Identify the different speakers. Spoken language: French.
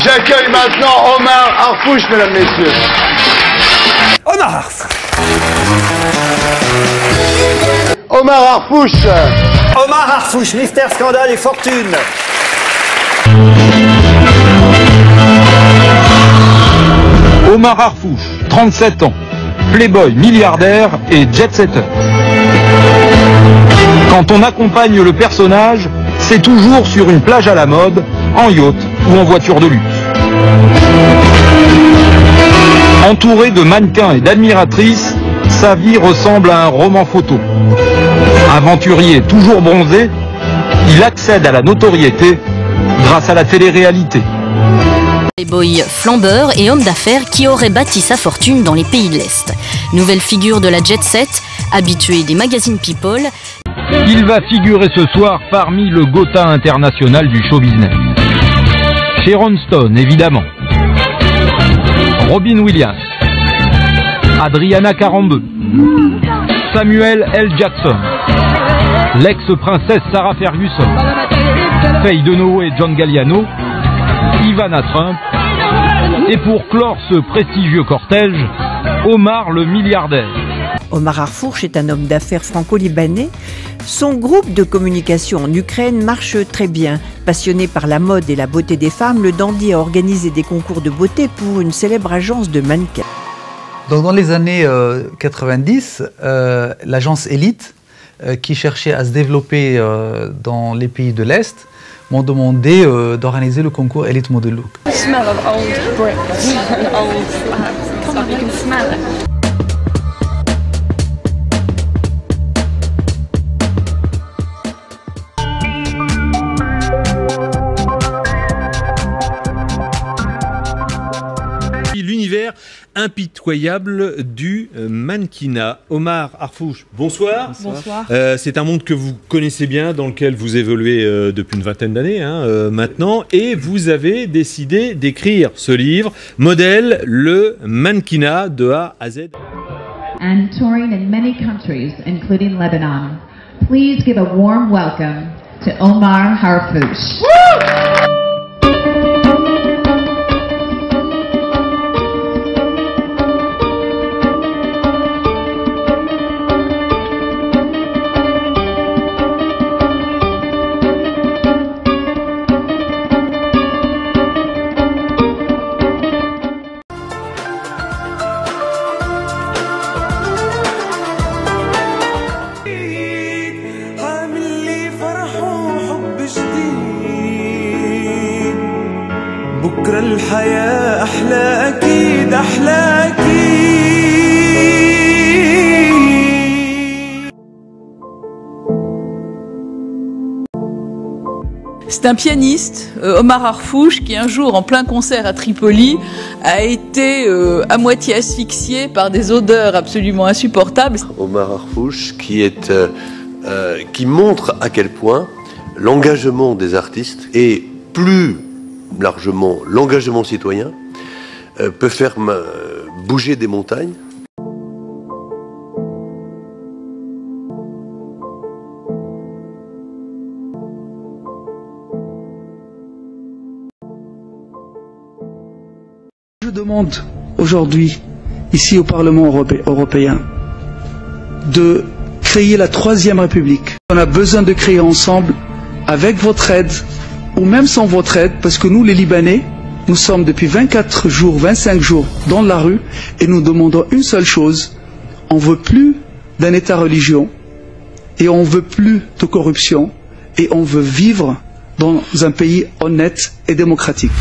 Speaker 1: J'accueille maintenant Omar Harfouch, mesdames, messieurs.
Speaker 2: Omar Harfouch.
Speaker 1: Omar Harfouch.
Speaker 2: Omar Harfouch, mystère, scandale et fortune.
Speaker 3: Omar Harfouch, 37 ans, playboy, milliardaire et jet-setter. Quand on accompagne le personnage, c'est toujours sur une plage à la mode, en yacht ou en voiture de luxe. Entouré de mannequins et d'admiratrices, sa vie ressemble à un roman photo. Aventurier toujours bronzé, il accède à la notoriété grâce à la télé-réalité.
Speaker 4: Playboy flambeur et homme d'affaires qui aurait bâti sa fortune dans les pays de l'Est. Nouvelle figure de la jet set, habitué des magazines People.
Speaker 3: Il va figurer ce soir parmi le Gotha international du show business. Sharon Stone, évidemment. Robin Williams. Adriana Carambeu. Samuel L. Jackson. L'ex-princesse Sarah Ferguson. Faye Dunaway et John Galliano. Ivana Trump. Et pour clore ce prestigieux cortège, Omar le milliardaire.
Speaker 5: Omar Harfouch est un homme d'affaires franco-libanais. Son groupe de communication en Ukraine marche très bien. Passionné par la mode et la beauté des femmes, le dandy a organisé des concours de beauté pour une célèbre agence de mannequins.
Speaker 6: Donc dans les années 90, l'agence Elite, qui cherchait à se développer dans les pays de l'Est, m'ont demandé d'organiser le concours Elite Model Look.
Speaker 7: The smell of old bricks and old stuff, you can smell it.
Speaker 8: L'univers impitoyable du mannequinat. Omar Harfouch, bonsoir.
Speaker 7: Bonsoir.
Speaker 8: C'est un monde que vous connaissez bien, dans lequel vous évoluez depuis une vingtaine d'années maintenant, et vous avez décidé d'écrire ce livre, Modèle, le mannequinat de A à Z.
Speaker 9: And touring in many countries, including Lebanon. Please give a warm welcome to Omar Harfouch.
Speaker 10: بكرة الحياة أحلى أكيد أحلى أكيد.
Speaker 7: C'est un pianiste, Omar Harfouch, qui un jour, en plein concert à Tripoli, a été à moitié asphyxié par des odeurs absolument insupportables.
Speaker 11: Omar Harfouch, qui montre à quel point l'engagement des artistes et plus largement l'engagement citoyen peut faire bouger des montagnes.
Speaker 12: Je demande aujourd'hui, ici au Parlement européen, de créer la Troisième République. On a besoin de créer ensemble, avec votre aide, ou même sans votre aide, parce que nous, les Libanais, nous sommes depuis 24 jours, 25 jours dans la rue, et nous demandons une seule chose, on ne veut plus d'un État-religion, et on ne veut plus de corruption, et on veut vivre dans un pays honnête et démocratique.